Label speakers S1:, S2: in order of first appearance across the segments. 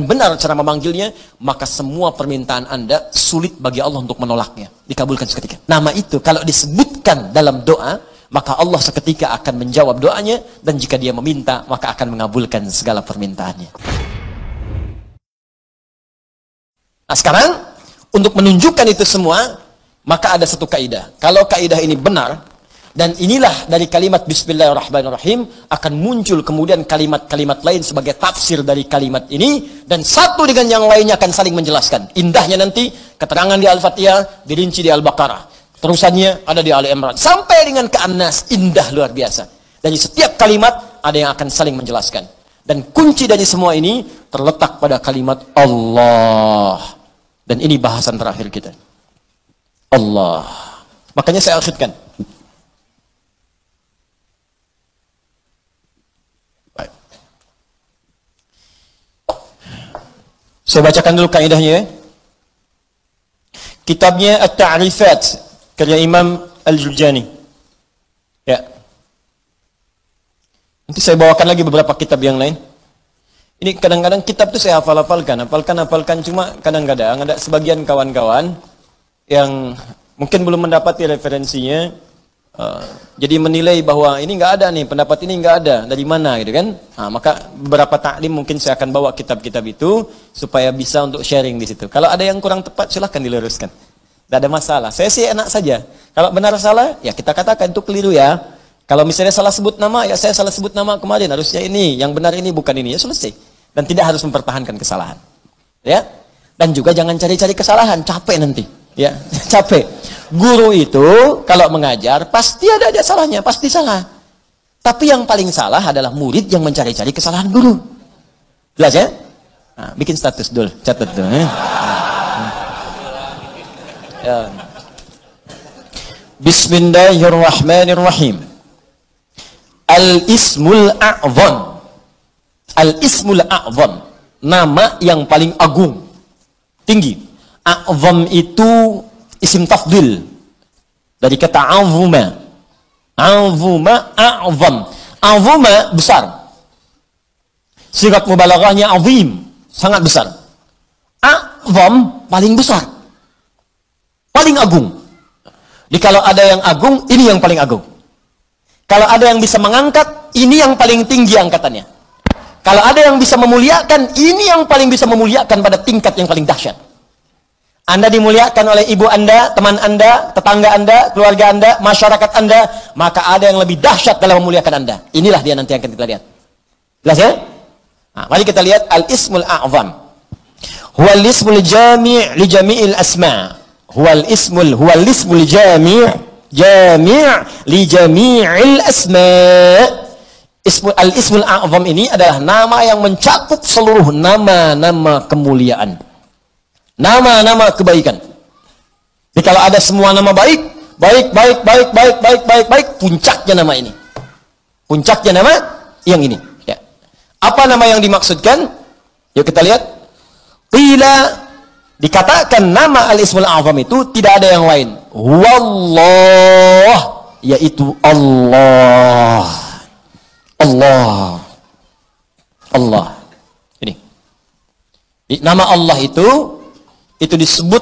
S1: benar cara memanggilnya, maka semua permintaan Anda sulit bagi Allah untuk menolaknya. Dikabulkan seketika. Nama itu kalau disebutkan dalam doa, maka Allah seketika akan menjawab doanya, dan jika dia meminta, maka akan mengabulkan segala permintaannya. Nah sekarang, untuk menunjukkan itu semua, maka ada satu kaidah. Kalau kaidah ini benar, dan inilah dari kalimat Bismillahirrahmanirrahim, akan muncul kemudian kalimat-kalimat lain sebagai tafsir dari kalimat ini, dan satu dengan yang lainnya akan saling menjelaskan. Indahnya nanti, keterangan di Al-Fatihah, dirinci di Al-Baqarah. Terusannya ada di Ali Imran. Sampai dengan ke An-Nas, indah luar biasa. Dan di setiap kalimat, ada yang akan saling menjelaskan. Dan kunci dari semua ini, terletak pada kalimat Allah. Dan ini bahasan terakhir kita. Allah. Makanya saya akhirkan. Saya bacakan dulu kaidahnya. Kitabnya At-Ta'rifat karya Imam Al-Jurjani. Ya. Nanti saya bawakan lagi beberapa kitab yang lain. Ini kadang-kadang kitab itu saya hafalkan cuma kadang-kadang ada sebagian kawan-kawan yang mungkin belum mendapati referensinya. Jadi menilai bahwa ini nggak ada nih, pendapat ini nggak ada, dari mana gitu kan? Nah, maka beberapa taklim mungkin saya akan bawa kitab-kitab itu supaya bisa untuk sharing di situ. Kalau ada yang kurang tepat silahkan diluruskan, tidak ada masalah. Saya sih enak saja. Kalau benar salah ya kita katakan itu keliru ya. Kalau misalnya salah sebut nama ya saya salah sebut nama kemarin, harusnya ini, yang benar ini bukan ini, ya selesai. Dan tidak harus mempertahankan kesalahan. Ya. Dan juga jangan cari-cari kesalahan, capek nanti. Ya, capek. Guru itu kalau mengajar pasti ada aja salahnya, pasti salah. Tapi yang paling salah adalah murid yang mencari-cari kesalahan guru. Jelas ya? Nah, bikin status dulu, catat dulu. Ya. Bismillahirrahmanirrahim. Al-Ismul A'zam. Al-Ismul A'zam, nama yang paling agung, tinggi. A'zam itu isim tafdil dari kata azuma. Azuma, a'zam. Azuma besar. Sigat mubalaghahnya azim, sangat besar. A'zam paling besar, paling agung. Jadi kalau ada yang agung, ini yang paling agung. Kalau ada yang bisa mengangkat, ini yang paling tinggi angkatannya. Kalau ada yang bisa memuliakan, ini yang paling bisa memuliakan pada tingkat yang paling dahsyat. Anda dimuliakan oleh ibu Anda, teman Anda, tetangga Anda, keluarga Anda, masyarakat Anda, maka ada yang lebih dahsyat dalam memuliakan Anda. Inilah dia nanti yang akan kita lihat. Jelas ya? Nah, mari kita lihat Al-Ismul A'zam. Huwal ismul jami' li jami'il asma'. Huwal ismul jami' li jami'il asma'. Al-Ismul A'zam ini adalah nama yang mencakup seluruh nama-nama kemuliaan. Nama-nama kebaikan. Jadi kalau ada semua nama baik, puncaknya nama ini. Puncaknya nama yang ini. Ya. Apa nama yang dimaksudkan? Yuk kita lihat. Qila, dikatakan nama Al-Ismul A'zam itu tidak ada yang lain. Wallah, yaitu Allah. Allah. Allah. Ini. Nama Allah itu disebut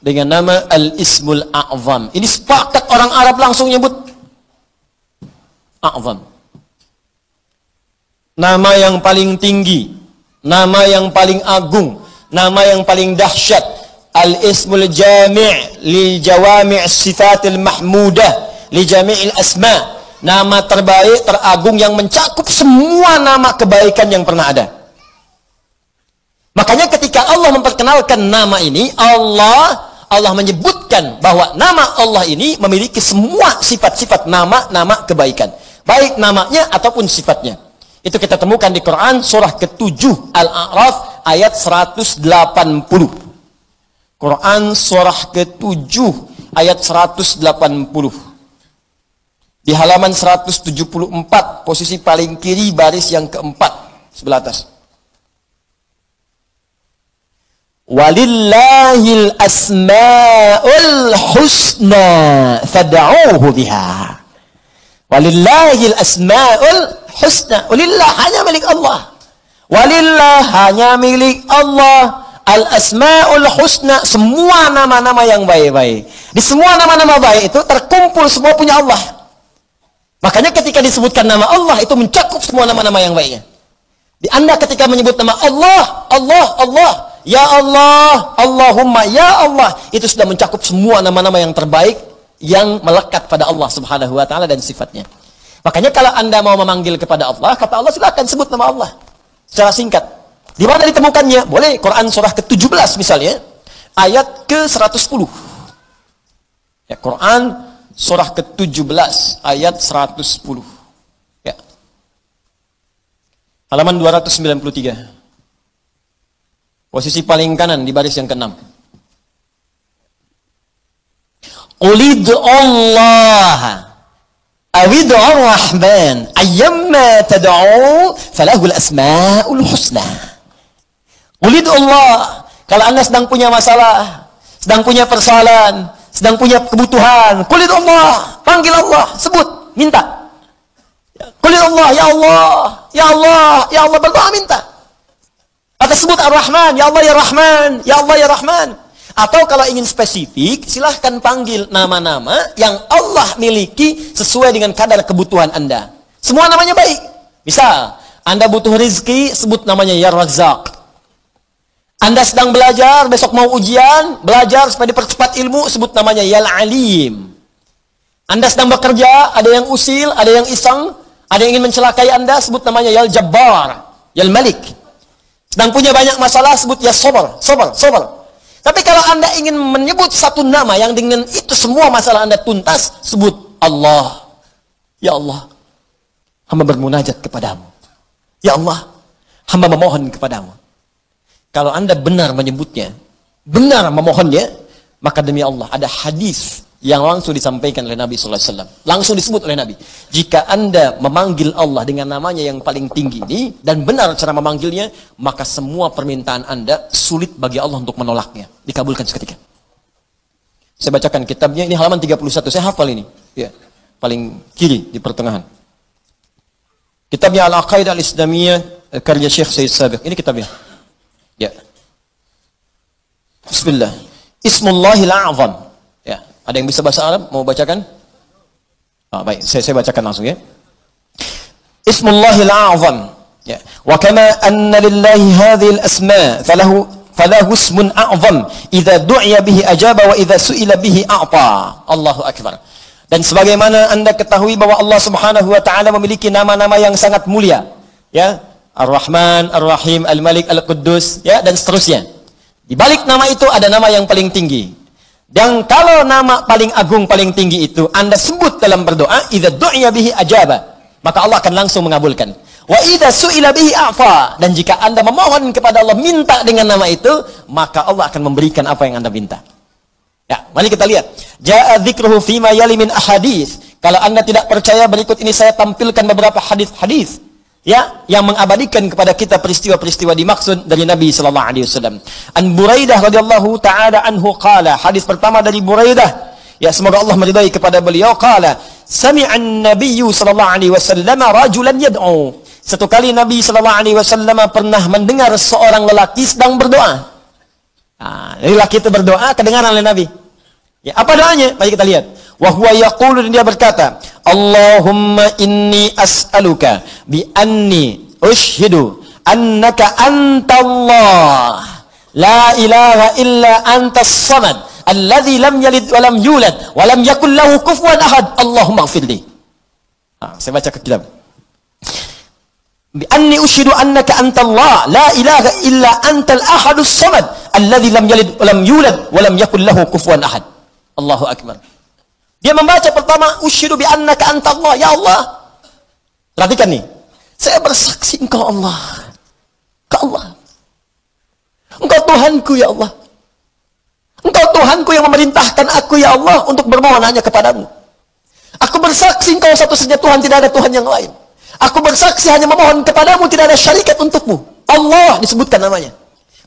S1: dengan nama Al-Ismul A'zam. Ini sepakat orang Arab langsung nyebut A'zam. Nama yang paling tinggi, nama yang paling agung, nama yang paling dahsyat. Al-Ismul Jami' li Jawami' Sifatil Mahmudah li Jami'il Asma'. Nama terbaik, teragung yang mencakup semua nama kebaikan yang pernah ada. Makanya ketika Allah memperkenalkan nama ini, Allah menyebutkan bahwa nama Allah ini memiliki semua sifat-sifat nama-nama kebaikan. Baik namanya ataupun sifatnya. Itu kita temukan di Quran surah ke-7 Al-A'raf ayat 180. Quran surah ke-7 ayat 180. Di halaman 174, posisi paling kiri baris yang keempat sebelah atas. Walillahil asma'ul husna fad'uuhu biha. Walillahil asma'ul husna. Walillah, hanya milik Allah. Walillah, hanya milik Allah. Al-asma'ul husna, semua nama-nama yang baik-baik. Di semua nama-nama baik itu terkumpul semua punya Allah. Makanya ketika disebutkan nama Allah itu mencakup semua nama-nama yang baiknya. Di Anda ketika menyebut nama Allah, Allah, Allah, ya Allah, Allahumma, ya Allah, itu sudah mencakup semua nama-nama yang terbaik yang melekat pada Allah Subhanahu wa taala dan sifatnya. Makanya kalau Anda mau memanggil kepada Allah, kata Allah silakan sebut nama Allah secara singkat. Di mana ditemukannya? Boleh Quran surah ke-17 misalnya, ayat ke-110. Ya, Quran surah ke-17 ayat 110. Ya. Halaman 293. Posisi paling kanan di baris yang ke-6. Qulid'u Allah awid'u ar-Rahman ayyamma tad'u falahul asma'ul husna. Qulid'u Allah, kalau Anda sedang punya masalah, sedang punya persoalan, sedang punya kebutuhan, qulid'u Allah, panggil Allah, sebut, minta. Qulid'u Allah, ya Allah, ya Allah, ya Allah, berdoa minta. Atau sebut Ar-Rahman, ya Allah ya Rahman, ya Allah ya Rahman. Atau kalau ingin spesifik, silahkan panggil nama-nama yang Allah miliki sesuai dengan kadar kebutuhan Anda. Semua namanya baik. Misal, Anda butuh rezeki, sebut namanya ya Razzaq. Anda sedang belajar, besok mau ujian, belajar supaya dipercepat ilmu, sebut namanya ya Alim. Anda sedang bekerja, ada yang usil, ada yang iseng, ada yang ingin mencelakai Anda, sebut namanya ya Jabbar, ya Malik. Sedang punya banyak masalah, sebut ya Sabar, Sabar, Sabar. Tapi kalau Anda ingin menyebut satu nama yang dengan itu semua masalah Anda tuntas, sebut Allah. Ya Allah, hamba bermunajat kepadamu. Ya Allah, hamba memohon kepadamu. Kalau Anda benar menyebutnya, benar memohonnya, maka demi Allah ada hadis yang langsung disampaikan oleh Nabi sallallahu alaihi wasallam. Langsung disebut oleh Nabi. Jika Anda memanggil Allah dengan namanya yang paling tinggi ini dan benar cara memanggilnya, maka semua permintaan Anda sulit bagi Allah untuk menolaknya, dikabulkan seketika. Saya bacakan kitabnya, ini halaman 31. Saya hafal ini. Ya, paling kiri di pertengahan. Kitabnya Al-Aqaidah Al-Islamiyah karya Syekh Said Sabiq. Ini kitabnya. Ya. Bismillah. Ismullahil A'zam. Ya, ada yang bisa bahasa Arab mau bacakan? Baik, saya bacakan langsung ya. Ismullahil A'zam. Ya. Wa kama anna lillahi hadhil asma' falahu ismun a'zam idza du'iya bihi ajaba wa idza su'ila bihi a'ta. Allahu akbar. Dan sebagaimana Anda ketahui bahwa Allah Subhanahu wa taala memiliki nama-nama yang sangat mulia, ya. Ar-Rahman, Ar-Rahim, Al-Malik, Al-Quddus, ya, dan seterusnya. Di balik nama itu ada nama yang paling tinggi. Dan kalau nama paling agung, paling tinggi itu Anda sebut dalam berdoa, idza du'iya bihi ajaba, maka Allah akan langsung mengabulkan. Wa idza su'ila bihi a'fa, dan jika Anda memohon kepada Allah minta dengan nama itu, maka Allah akan memberikan apa yang Anda minta. Ya, mari kita lihat. Ja'a dzikruhu fima yali min ahadits. Kalau Anda tidak percaya, berikut ini saya tampilkan beberapa hadis-hadis, ya, yang mengabadikan kepada kita peristiwa-peristiwa dimaksud dari Nabi sallallahu alaihi wasallam. An Buraidah radhiyallahu taala anhu qala, hadis pertama dari Buraidah, ya semoga Allah meridai kepada beliau, qala sami'an nabiyyu sallallahu alaihi wasallam rajulan yad'u. Satu kali Nabi sallallahu alaihi wasallam pernah mendengar seorang lelaki sedang berdoa. Lelaki itu berdoa kedengaran oleh Nabi. Ya, apa doanya? Mari kita lihat. Wa huwa yaqulu, dia berkata, Allahumma inni as'aluka bi anni ushhidu annaka antallah la ilaha illa antas samad alladhi lam yalid wa lam yulad wa lam yakul lahu kufuwan ahad Allahumma ighfirli. Saya baca ke kitab. Bi anni ushhidu annaka antallah la ilaha illa antal ahadus samad alladhi lam yalid wa lam yulad wa lam yakul lahu kufuwan ahad. Allahu akbar. Dia membaca pertama, usyidu bi annaka antallah, ya Allah. Perhatikan nih. Saya bersaksi Engkau Allah. Engkau Allah. Engkau Tuhanku ya Allah. Engkau Tuhanku yang memerintahkan aku ya Allah untuk bermohon hanya kepadamu. Aku bersaksi Engkau satu-satunya Tuhan, tidak ada Tuhan yang lain. Aku bersaksi hanya memohon kepadamu, tidak ada syarikat untukmu. Allah disebutkan namanya.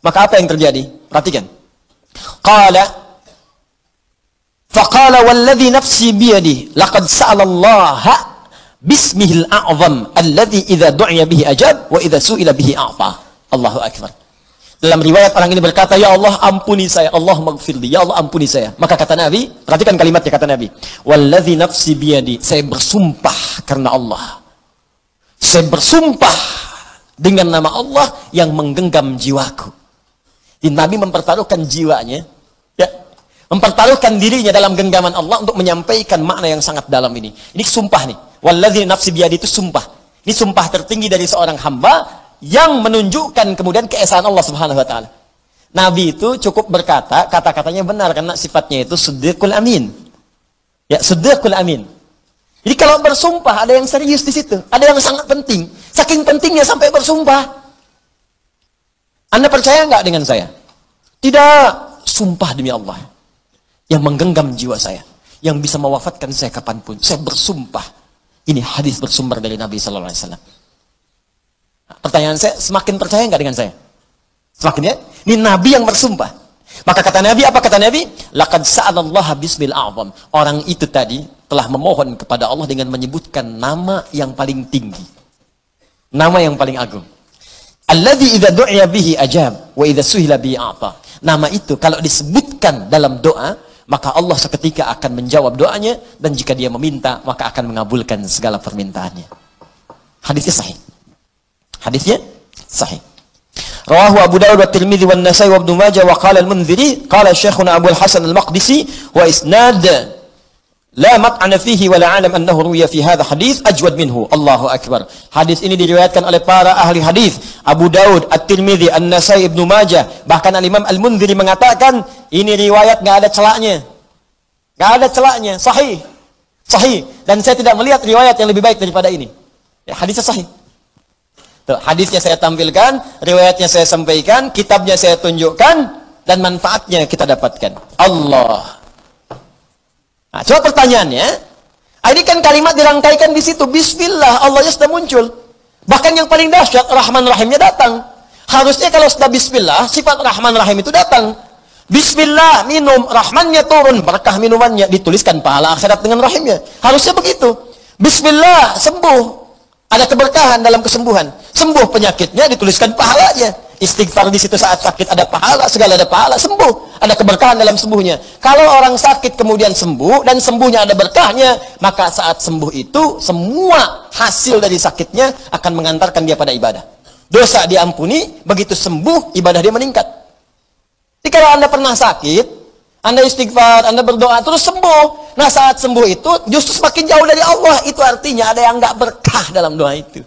S1: Maka apa yang terjadi? Perhatikan. Faqala walladhi nafsi biyadihi laqad sa'ala Allah bismihil a'zam alladzi idza du'iya bihi ajab wa idza su'ila bihi a'ta. Allahu akbar. Dalam riwayat orang ini berkata, ya Allah ampuni saya, Allahumma gfirli, ya Allah ampuni saya. Maka kata Nabi, perhatikan kalimatnya kata Nabi, walladzi nafsi biyadi, saya bersumpah karena Allah. Saya bersumpah dengan nama Allah yang menggenggam jiwaku. Jadi Nabi mempertaruhkan jiwanya, ya, mempertaruhkan dirinya dalam genggaman Allah untuk menyampaikan makna yang sangat dalam ini. Ini sumpah nih. Walladzi nafsi biyadi itu sumpah. Ini sumpah tertinggi dari seorang hamba yang menunjukkan kemudian keesaan Allah Subhanahu wa taala. Nabi itu cukup berkata, kata-katanya benar karena sifatnya itu siddiqul amin. Ya, siddiqul amin. Jadi kalau bersumpah ada yang serius di situ, ada yang sangat penting. Saking pentingnya sampai bersumpah. Anda percaya nggak dengan saya? Tidak, sumpah demi Allah yang menggenggam jiwa saya, yang bisa mewafatkan saya kapanpun. Saya bersumpah. Ini hadis bersumber dari Nabi sallallahu alaihi wasallam. Pertanyaan saya, semakin percaya nggak dengan saya? Semakin ya? Ini Nabi yang bersumpah. Maka kata Nabi, apa kata Nabi? Laqad sa'alallaha bismil a'zam. Orang itu tadi telah memohon kepada Allah dengan menyebutkan nama yang paling tinggi. Nama yang paling agung. Alladzi idza du'iya bihi ajab wa idza suhila bihi a'ta. Nama itu kalau disebutkan dalam doa, maka Allah seketika akan menjawab doanya, dan jika dia meminta, maka akan mengabulkan segala permintaannya. Hadisnya sahih. Hadisnya sahih. Rawahu Abu Dawud wa Tirmidzi wa An-Nasa'i wa Ibnu Majah wa qala Al-Munziri qala Syekhuna Abu Al-Hasan Al-Maqdisi wa isnad la mat'ana fihi wa la 'alam annahu ruwiya fi hadha hadits ajwad minhu. Allahu akbar. Hadis ini diriwayatkan oleh para ahli hadis, Abu Dawud, At-Tirmidzi, An-Nasa'i, Ibnu Majah. Bahkan Al-Imam Al-Munziri mengatakan ini riwayat enggak ada celaknya. Enggak ada celaknya, sahih. Sahih, dan saya tidak melihat riwayat yang lebih baik daripada ini. Ya, hadisnya sahih. Tuh, hadisnya saya tampilkan, riwayatnya saya sampaikan, kitabnya saya tunjukkan, dan manfaatnya kita dapatkan. Allah. Nah, coba pertanyaannya, ini kan kalimat dirangkaikan di situ, Bismillah, Allahnya sudah muncul. Bahkan yang paling dahsyat, Rahman Rahimnya datang. Harusnya kalau sudah Bismillah, sifat Rahman Rahim itu datang. Bismillah, minum, Rahmannya turun, berkah minumannya, dituliskan pahala akhirat dengan Rahimnya. Harusnya begitu. Bismillah, sembuh. Ada keberkahan dalam kesembuhan. Sembuh penyakitnya, dituliskan pahalanya. Istighfar di situ saat sakit ada pahala, segala ada pahala, sembuh. Ada keberkahan dalam sembuhnya. Kalau orang sakit kemudian sembuh, dan sembuhnya ada berkahnya, maka saat sembuh itu, semua hasil dari sakitnya akan mengantarkan dia pada ibadah. Dosa diampuni, begitu sembuh, ibadah dia meningkat. Jadi kalau Anda pernah sakit, Anda istighfar, Anda berdoa, terus sembuh. Nah saat sembuh itu justru semakin jauh dari Allah. Itu artinya ada yang nggak berkah dalam doa itu.